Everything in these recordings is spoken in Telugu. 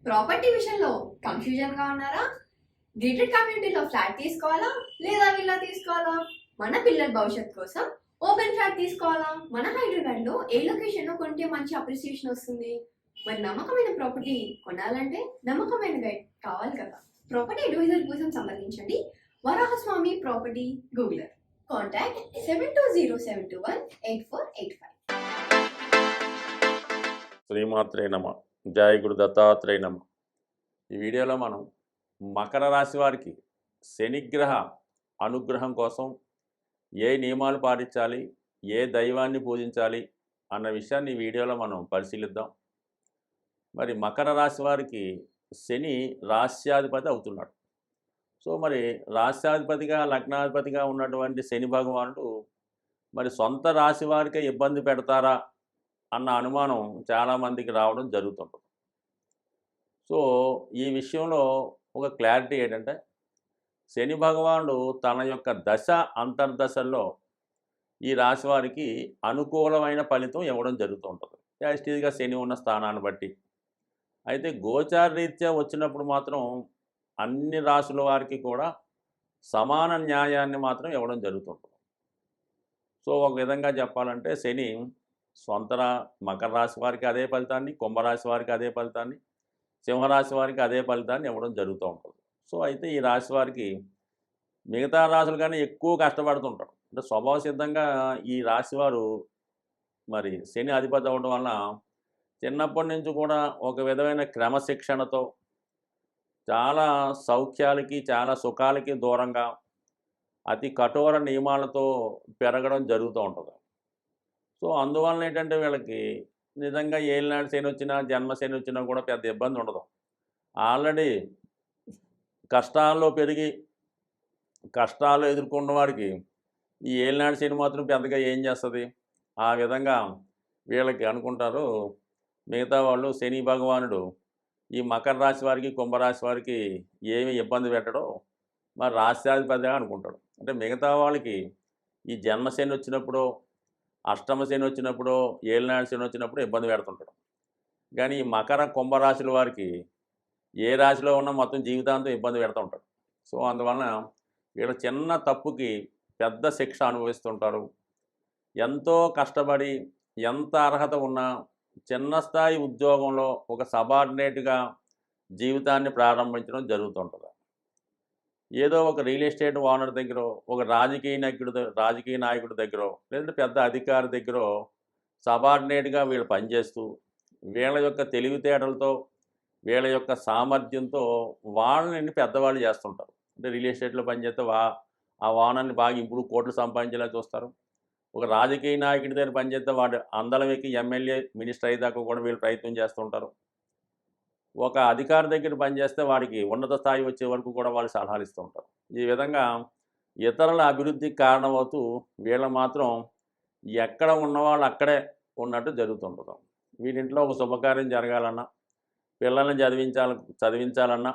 ప్రాపర్టీ విషయంలో కన్ఫ్యూజన్ గా ఉన్నారా? గేటెడ్ కమ్యూనిటీలో ఫ్లాట్ తీసుకోవాలా లేదా విల్లా తీసుకోవాలా? మన పిల్లల భవిష్యత్ కోసం ఓపెన్ ఫ్లాట్ తీసుకోవాలా? మన హైదరాబాద్ లో ఏ లొకేషన్ లో కొంటే మంచి అప్రిసియేషన్ వస్తుంది? మరి నమ్మకమైన ప్రాపర్టీ కొనాలంటే నమ్మకమైన గైడ్ కావాలి కదా. ప్రాపర్టీ అడ్వైజర్ కోసం సంప్రదించండి వరాహస్వామి ప్రాపర్టీ గూగులర్. కాంటాక్ట్ 7207218485. శ్రీమాత్రే నమ. జయ గురు దత్తాత్రేయ నమ. ఈ వీడియోలో మనం మకర రాశి వారికి శనిగ్రహ అనుగ్రహం కోసం ఏ నియమాలు పాటించాలి, ఏ దైవాన్ని పూజించాలి అన్న విషయాన్ని ఈ వీడియోలో మనం పరిశీలిద్దాం. మరి మకర రాశి వారికి శని రాశ్యాధిపతి అవుతున్నాడు. సో మరి రాశ్యాధిపతిగా లగ్నాధిపతిగా ఉన్నటువంటి శని భగవానుడు మరి సొంత రాశి వారికే ఇబ్బంది పెడతారా అన్న అనుమానం చాలామందికి రావడం జరుగుతుంటుంది. సో ఈ విషయంలో ఒక క్లారిటీ ఏంటంటే, శని భగవానుడు తన యొక్క దశ అంతర్దశల్లో ఈ రాశి వారికి అనుకూలమైన ఫలితం ఇవ్వడం జరుగుతూ ఉంటుంది, యాస్టీజ్గా శని ఉన్న స్థానాన్ని బట్టి. అయితే గోచార రీత్యా వచ్చినప్పుడు మాత్రం అన్ని రాశుల వారికి కూడా సమాన న్యాయాన్ని మాత్రం ఇవ్వడం జరుగుతుంటుంది. సో ఒక విధంగా చెప్పాలంటే శని సొంత మకర రాశి వారికి అదే ఫలితాన్ని, కుంభరాశి వారికి అదే ఫలితాన్ని, సింహరాశి వారికి అదే ఫలితాన్ని ఇవ్వడం జరుగుతూ ఉంటుంది. సో అయితే ఈ రాశి వారికి మిగతా రాశులు కానీ ఎక్కువ కష్టపడుతుంటారు. అంటే స్వభావ సిద్ధంగా ఈ రాశి వారు మరి శని అధిపతి అవ్వడం వలన చిన్నప్పటి నుంచి కూడా ఒక విధమైన క్రమశిక్షణతో చాలా సౌఖ్యాలకి చాలా సుఖాలకి దూరంగా అతి కఠోర నియమాలతో పెరగడం జరుగుతూ ఉంటుంది. సో అందువలన ఏంటంటే వీళ్ళకి నిజంగా ఏలినాడు శని వచ్చినా జన్మ శని వచ్చినా కూడా పెద్ద ఇబ్బంది ఉండదు. ఆల్రెడీ కష్టాల్లో పెరిగి కష్టాలు ఎదుర్కొన్న వారికి ఈ ఏలినాడు శని మాత్రం పెద్దగా ఏం చేస్తుంది? ఆ విధంగా వీళ్ళకి అనుకుంటారు మిగతా వాళ్ళు. శని భగవానుడు ఈ మకర రాశి వారికి కుంభరాశి వారికి ఏమి ఇబ్బంది పెట్టడో మరి రాశ్యాధిపతిగా అనుకుంటాడు. అంటే మిగతా వాళ్ళకి ఈ జన్మ శని వచ్చినప్పుడు, అష్టమ శని వచ్చినప్పుడు, ఏలినాడు శని వచ్చినప్పుడు ఇబ్బంది పెడుతుంటాడు. కానీ ఈ మకర కుంభరాశుల వారికి ఏ రాశిలో ఉన్నా మొత్తం జీవితాంతం ఇబ్బంది పెడుతూ ఉంటాడు. సో అందువలన వీళ్ళ చిన్న తప్పుకి పెద్ద శిక్ష అనుభవిస్తుంటారు. ఎంతో కష్టపడి ఎంత అర్హత ఉన్నా చిన్న స్థాయి ఉద్యోగంలో ఒక సబార్డినేట్గా జీవితాన్ని ప్రారంభించడం జరుగుతుంటుంది. ఏదో ఒక రియల్ ఎస్టేట్ ఓనర్ దగ్గర, ఒక రాజకీయ నాయకుడి దగ్గర, లేదంటే పెద్ద అధికారి దగ్గర సబార్డినేట్గా వీళ్ళు పనిచేస్తూ వీళ్ళ యొక్క తెలివితేటలతో వీళ్ళ యొక్క సామర్థ్యంతో వాళ్ళని పెద్దవాళ్ళు చేస్తుంటారు. అంటే రియల్ ఎస్టేట్లో పనిచేస్తే ఆ ఓనర్ని బాగా ఇప్పుడు కోట్లు సంపాదించేలా చూస్తారు. ఒక రాజకీయ నాయకుడి దగ్గర పనిచేస్తే వాడు అందలం ఎక్కి ఎమ్మెల్యే మినిస్టర్ అయ్యేదాకా కూడా వీళ్ళు ప్రయత్నం చేస్తుంటారు. ఒక అధికారి దగ్గర పనిచేస్తే వాడికి ఉన్నత స్థాయి వచ్చే వరకు కూడా వాళ్ళు సలహాలు ఇస్తూ ఉంటారు. ఈ విధంగా ఇతరుల అభివృద్ధికి కారణమవుతూ వీళ్ళు మాత్రం ఎక్కడ ఉన్నవాళ్ళు అక్కడే ఉన్నట్టు జరుగుతుంటుంది. వీరింట్లో ఒక శుభకార్యం జరగాలన్నా, పిల్లల్ని చదివించాలన్నా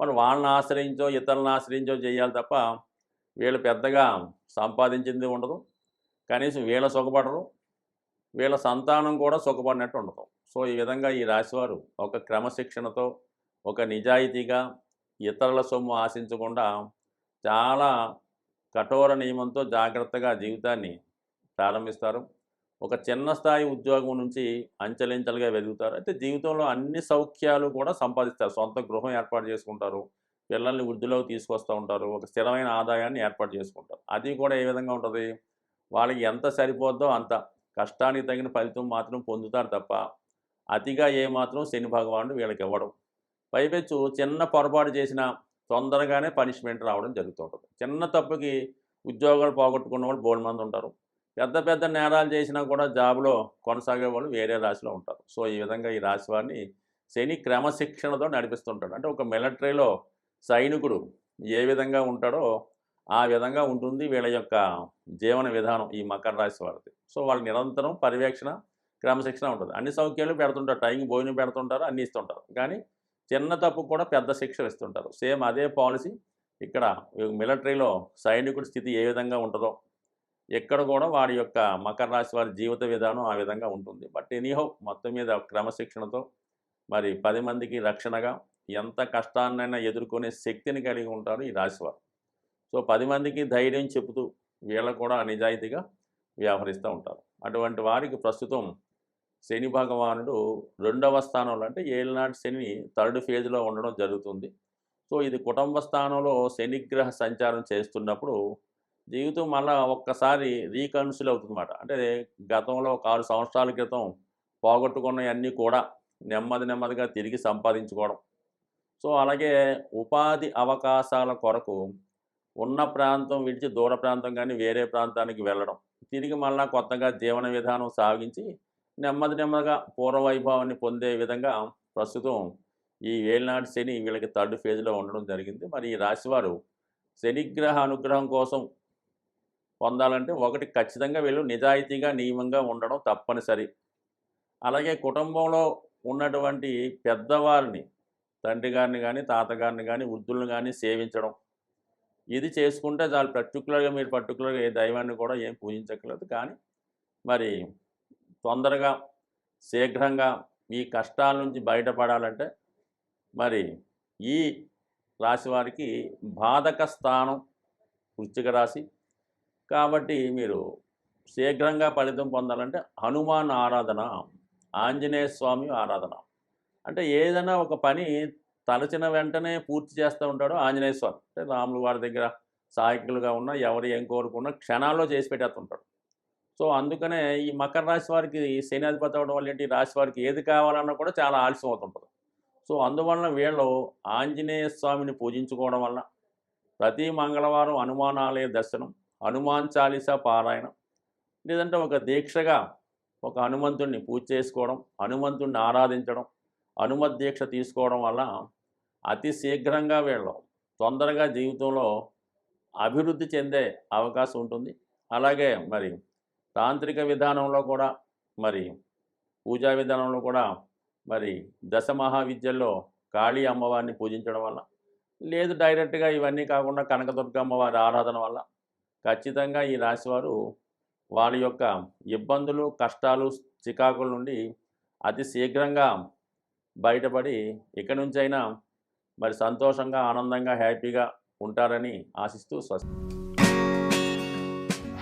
మరి వాళ్ళని ఆశ్రయించో ఇతరులను ఆశ్రయించో చేయాలి తప్ప వీళ్ళు పెద్దగా సంపాదించింది ఉండదు. కనీసం వీళ్ళ సుఖపడరు, వీళ్ళ సంతానం కూడా సుఖపడినట్టు ఉండదు. సో ఈ విధంగా ఈ రాశివారు ఒక క్రమశిక్షణతో, ఒక నిజాయితీగా, ఇతరుల సొమ్ము ఆశించకుండా చాలా కఠోర నియమంతో జాగ్రత్తగా జీవితాన్ని ప్రారంభిస్తారు. ఒక చిన్న స్థాయి ఉద్యోగం నుంచి అంచెలంచెలుగా వెలుగుతారు. అయితే జీవితంలో అన్ని సౌఖ్యాలు కూడా సంపాదిస్తారు. సొంత గృహం ఏర్పాటు చేసుకుంటారు, పిల్లల్ని వృద్ధిలోకి తీసుకొస్తూ ఉంటారు, ఒక స్థిరమైన ఆదాయాన్ని ఏర్పాటు చేసుకుంటారు. అది కూడా ఏ విధంగా ఉంటుంది? వాళ్ళకి ఎంత సరిపోద్దో అంత కష్టానికి తగిన ఫలితం మాత్రం పొందుతారు తప్ప అతిగా ఏమాత్రం శని భగవానుడు వీళ్ళకి ఇవ్వడం. పైపెచ్చు చిన్న పొరపాటు చేసినా తొందరగానే పనిష్మెంట్ రావడం జరుగుతుంటుంది. చిన్న తప్పుకి ఉద్యోగాలు పోగొట్టుకున్న వాళ్ళు బోల్డ్ మంది ఉంటారు. పెద్ద పెద్ద నేరాలు చేసినా కూడా జాబ్లో కొనసాగే వాళ్ళు వేరే రాశిలో ఉంటారు. సో ఈ విధంగా ఈ రాశి వారిని శని క్రమశిక్షణతో నడిపిస్తుంటాడు. అంటే ఒక మిలిటరీలో సైనికుడు ఏ విధంగా ఉంటాడో ఆ విధంగా ఉంటుంది వీళ్ళ యొక్క జీవన విధానం ఈ మకర రాశి వారిది. సో వాళ్ళు నిరంతరం పర్యవేక్షణ, క్రమశిక్షణ ఉంటుంది. అన్ని సౌఖ్యాలు పెడుతుంటారు, టైంకి భోజనం పెడుతుంటారు, అన్నీ ఇస్తుంటారు. కానీ చిన్న తప్పు కూడా పెద్ద శిక్షలు ఇస్తుంటారు. సేమ్ అదే పాలసీ ఇక్కడ మిలిటరీలో సైనికుడి స్థితి ఏ విధంగా ఉంటుందో ఎక్కడ కూడా వాడి యొక్క మకర రాశి వారి జీవిత విధానం ఆ విధంగా ఉంటుంది. బట్ ఎనీహౌ మొత్తం మీద క్రమశిక్షణతో మరి 10 మందికి రక్షణగా ఎంత కష్టాన్నైనా ఎదుర్కొనే శక్తిని కలిగి ఉంటారు ఈ రాశివారు. సో 10 మందికి ధైర్యం చెబుతూ వీళ్ళు కూడా నిజాయితీగా వ్యవహరిస్తూ ఉంటారు. అటువంటి వారికి ప్రస్తుతం శని భగవానుడు 2వ స్థానంలో అంటే ఏలినాటి శని 3rd ఫేజ్‌లో ఉండడం జరుగుతుంది. సో ఇది కుటుంబ స్థానంలో శనిగ్రహ సంచారం చేస్తున్నప్పుడు జీవితం మళ్ళా ఒక్కసారి రీకన్సిల్ అవుతుందన్నమాట. అంటే గతంలో ఒక 6 సంవత్సరాల క్రితం పోగొట్టుకున్నయన్నీ కూడా నెమ్మదిగా తిరిగి సంపాదించుకోవడం. సో అలాగే ఉపాధి అవకాశాల కొరకు ఉన్న ప్రాంతం విడిచి దూర ప్రాంతం గానీ, వేరే ప్రాంతానికి వెళ్ళడం. తిరిగి మళ్ళా కొత్తగా జీవన విధానం సాగించి నెమ్మదిగా పూర్వ వైభవాన్ని పొందే విధంగా ప్రస్తుతం ఈ ఏలినాటి శని వీళ్ళకి 3rd ఫేజ్‌లో ఉండడం జరిగింది. మరి ఈ రాశివారు శనిగ్రహ అనుగ్రహం కోసం పొందాలంటే ఒకటి ఖచ్చితంగా వీళ్ళు నిజాయితీగా, నియమంగా ఉండడం తప్పనిసరి. అలాగే కుటుంబంలో ఉన్నటువంటి పెద్దవారిని, తండ్రి గారిని గానీ, తాతగారిని గానీ, వృద్ధులను గానీ సేవించడం. ఇది చేసుకుంటే చాలు. పర్టిక్యులర్‌గా ఏ దైవాన్ని కూడా ఏం పూజించక్కర్లేదు. కానీ మరి తొందరగా, శీఘ్రంగా ఈ కష్టాల నుంచి బయటపడాలంటే మరి ఈ రాశి వారికి బాధక స్థానం వృశ్చిక రాశి. కాబట్టి మీరు శీఘ్రంగా ఫలితం పొందాలంటే హనుమాన్ ఆరాధన, ఆంజనేయ స్వామి ఆరాధన. అంటే ఏదైనా ఒక పని తలచిన వెంటనే పూర్తి చేస్తూ ఉంటాడు ఆంజనేయ స్వామి. అంటే రాములు వారి దగ్గర సహాయకులుగా ఉన్న ఎవరు ఏం కోరుకున్నా క్షణాల్లో చేసి పెట్టేస్తుంటాడు. సో అందుకనే ఈ మకర రాశి వారికి శని అధిపతి అవ్వడం వల్ల ఏంటి, ఈ రాశి వారికి ఏది కావాలన్నా కూడా చాలా ఆలస్యం అవుతుంటుంది. సో అందువలన వీళ్ళు ఆంజనేయ స్వామిని పూజించుకోవడం వల్ల ప్రతి మంగళవారం హనుమాన్ ఆలయ దర్శనం, హనుమాన్ చాలీసా పారాయణం, లేదంటే ఒక దీక్షగా ఒక హనుమంతుడిని పూజ చేసుకోవడం, హనుమంతుడిని ఆరాధించడం, హనుమత్ దీక్ష తీసుకోవడం వల్ల అతి శీఘ్రంగా వీళ్ళు తొందరగా జీవితంలో అభివృద్ధి చెందే అవకాశం ఉంటుంది. అలాగే మరి తాంత్రిక విధానంలో కూడా మరి పూజా విధానంలో కూడా మరి దశ మహావిద్యల్లో కాళీ అమ్మవారిని పూజించడం వల్ల, లేదు డైరెక్ట్గా ఇవన్నీ కాకుండా కనకదుర్గ అమ్మవారి ఆరాధన వల్ల ఖచ్చితంగా ఈ రాశివారు వారి యొక్క ఇబ్బందులు, కష్టాలు, చికాకుల నుండి అతి శీఘ్రంగా బయటపడి ఇక నుంచైనా మరి సంతోషంగా, ఆనందంగా, హ్యాపీగా ఉంటారని ఆశిస్తూ స్వస్తి.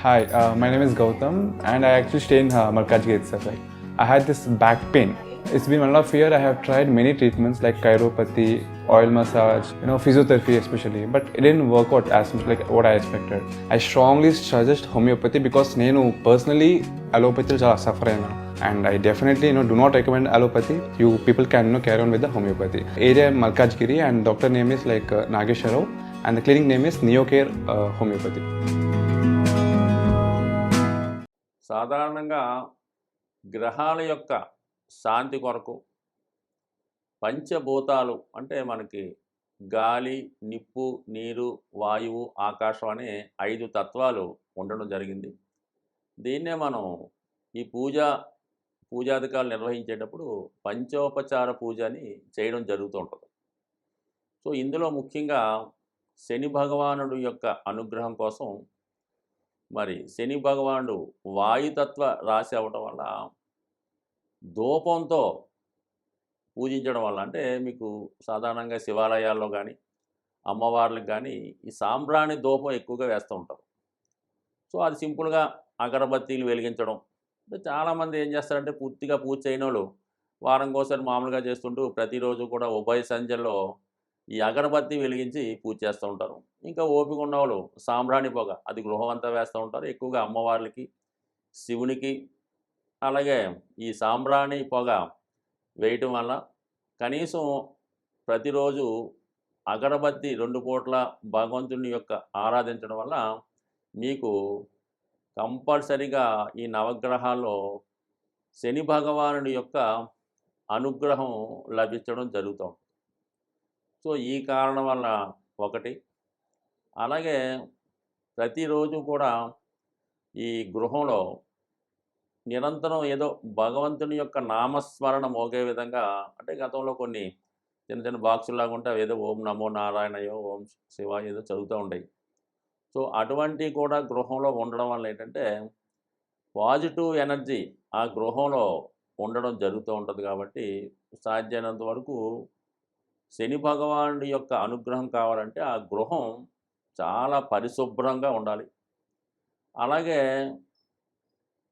Hi, my name is Gautam and I actually stay in Malkajgiri itself. Like, I had this back pain. It's been 1.5 years. I have tried many treatments like chiropathy, oil massage, physiotherapy especially, but it didn't work out as much like what I expected. I strongly suggest homeopathy because నేను personally allopathy చాలా suffer అయినా. And I definitely do not recommend allopathy. You people can carry on with the homeopathy. Area Malkajgiri and doctor name is like Nageswar Rao and the clinic name is Neocare Homeopathy. సాధారణంగా గ్రహాల యొక్క శాంతి కొరకు పంచభూతాలు అంటే మనకి గాలి, నిప్పు, నీరు, వాయువు, ఆకాశం అనే 5 తత్వాలు ఉండడం జరిగింది. దీన్నే మనం ఈ పూజాధికాలు నిర్వహించేటప్పుడు పంచోపచార పూజ అని చేయడం జరుగుతూ ఉంటుంది. సో ఇందులో ముఖ్యంగా శని భగవానుడు యొక్క అనుగ్రహం కోసం మరి శని భగవానుడు వాయుతత్వ రాశి అవ్వటం వల్ల ధూపంతో పూజించడం వల్ల, అంటే మీకు సాధారణంగా శివాలయాల్లో కానీ అమ్మవార్లకు కానీ ఈ సాంబ్రాణి ధూపం ఎక్కువగా వేస్తూ ఉంటారు. సో అది సింపుల్గా అగరబత్తీలు వెలిగించడం. చాలామంది ఏం చేస్తారంటే పూర్తిగా పూజ చేయని వాళ్ళు వారంకోసారి మామూలుగా చేస్తుంటూ ప్రతిరోజు కూడా ఉభయ సంధ్యల్లో ఈ అగరబత్తి వెలిగించి పూజ చేస్తూ ఉంటారు. ఇంకా ఓపిక ఉన్నవాళ్ళు సాంబ్రాణి పొగ అది గృహం అంతా వేస్తూ ఉంటారు. ఎక్కువగా అమ్మవార్లకి, శివునికి. అలాగే ఈ సాంబ్రాణి పొగ వేయటం వల్ల కనీసం ప్రతిరోజు అగరబత్తి 2 పూట్ల భగవంతుని యొక్క ఆరాధించడం వల్ల మీకు కంపల్సరిగా ఈ నవగ్రహాల్లో శని భగవానుడి యొక్క అనుగ్రహం లభించడం జరుగుతుంది. సో ఈ కారణం వల్ల ఒకటి. అలాగే ప్రతిరోజు కూడా ఈ గృహంలో నిరంతరం ఏదో భగవంతుని యొక్క నామస్మరణ మోగే విధంగా, అంటే గతంలో కొన్ని చిన్న బాక్సుల్లాగా ఉంటే ఏదో ఓం నమో నారాయణయో, ఓం శివాయ ఏదో చదువుతూ ఉంటాయి. సో అటువంటి కూడా గృహంలో ఉండడం వల్ల ఏంటంటే పాజిటివ్ ఎనర్జీ ఆ గృహంలో ఉండడం జరుగుతూ ఉంటుంది. కాబట్టి సాధ్యమైనంత వరకు శని భగవానుడి యొక్క అనుగ్రహం కావాలంటే ఆ గృహం చాలా పరిశుభ్రంగా ఉండాలి. అలాగే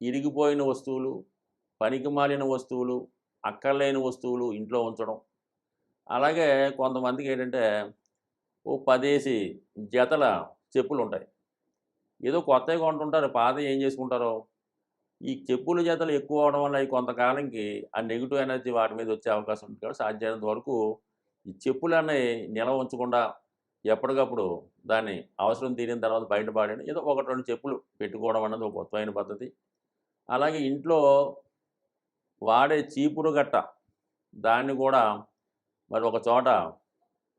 ఇరిగిపోయిన వస్తువులు, పనికిమాలిన వస్తువులు, అక్కర్లేని వస్తువులు ఇంట్లో ఉంచడం. అలాగే కొంతమందికి ఏంటంటే ఓ 10 జతల చెప్పులుంటాయి. ఏదో కొత్తవి కొంటుంటారు, పాతవి ఏం చేసుకుంటారో. ఈ చెప్పుల జతలు ఎక్కువ అవ్వడం వల్ల ఈ కొంతకాలంకి ఆ నెగిటివ్ ఎనర్జీ వాటి మీద వచ్చే అవకాశం ఉంది. కాబట్టి సాధ్యమైనంత వరకు ఈ చెప్పులన్నవి నిల్వ ఉంచకుండా ఎప్పటికప్పుడు దాన్ని అవసరం తీరిన తర్వాత బయట పడేయండి. ఏదో 1, 2 చెప్పులు పెట్టుకోవడం అన్నది ఒక కొత్తమైన పద్ధతి. అలాగే ఇంట్లో వాడే చీపురు గట్ట దాన్ని కూడా మరి ఒక చోట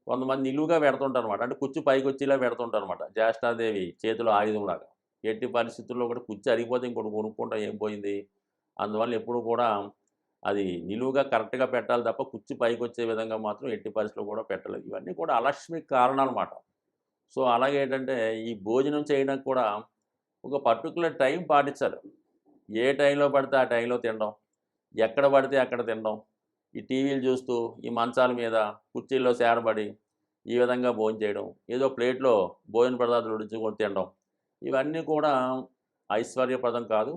కొంతమంది నిలువుగా పెడుతుంటారనమాట. అంటే కుచ్చు పైకొచ్చేలా పెడుతుంటారనమాట. జ్యేష్ఠాదేవి చేతిలో ఆయుధంలాగా. ఎట్టి పరిస్థితుల్లో కూడా కుచ్చు అరిగిపోతే ఇంకోటి కొనుక్కుంటాం, ఏం పోయింది. అందువల్ల ఎప్పుడు కూడా అది నిలువుగా కరెక్ట్‌గా పెట్టాలి తప్ప కుచ్చు పైకొచ్చే విధంగా మాత్రం ఎట్టి పరిస్థితిలో కూడా పెట్టలేదు. ఇవన్నీ కూడా అలక్ష్మికి కారణాలన్నమాట. సో, అలాగే ఏంటంటే ఈ భోజనం చేయడానికి కూడా ఒక పర్టిక్యులర్ టైం పాటించాలి. ఏ టైంలో పడితే ఆ టైంలో తినడం, ఎక్కడ పడితే అక్కడ తినడం, ఈ టీవీలు చూస్తూ, ఈ మంచాల మీద, కుర్చీల్లో సేరబడి ఈ విధంగా భోంచేయడం, ఏదో ప్లేట్‌లో భోజన పదార్థాలు వడ్డించుకొని తినడం, ఇవన్నీ కూడా ఐశ్వర్యప్రదం కాదు.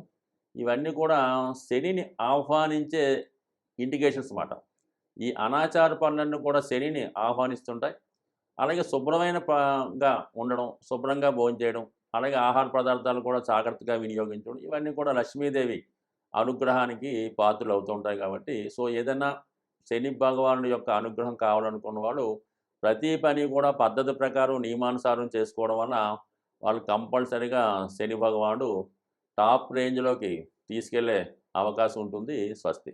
ఇవన్నీ కూడా శనిని ఆహ్వానించే ఇండికేషన్స్ మాట. ఈ అనాచార పనులన్నీ కూడా శనిని ఆహ్వానిస్తుంటాయి. అలాగే శుభ్రమైన గా ఉండడం, శుభ్రంగా భోంచేయడం, అలాగే ఆహార పదార్థాలు కూడా జాగ్రత్తగా వినియోగించడం, ఇవన్నీ కూడా లక్ష్మీదేవి అనుగ్రహానికి పాత్రలు అవుతూ ఉంటాయి కాబట్టి, సో ఏదైనా శని భగవానుడి యొక్క అనుగ్రహం కావాలనుకున్న వాళ్ళు ప్రతి పని కూడా పద్ధతి ప్రకారం నియమానుసారం చేసుకోవడం వల్ల వాళ్ళు కంపల్సరీగా శని భగవానుడు టాప్ రేంజ్‌లోకి తీసుకెళ్ళే అవకాశం ఉంటుంది. స్వస్తి.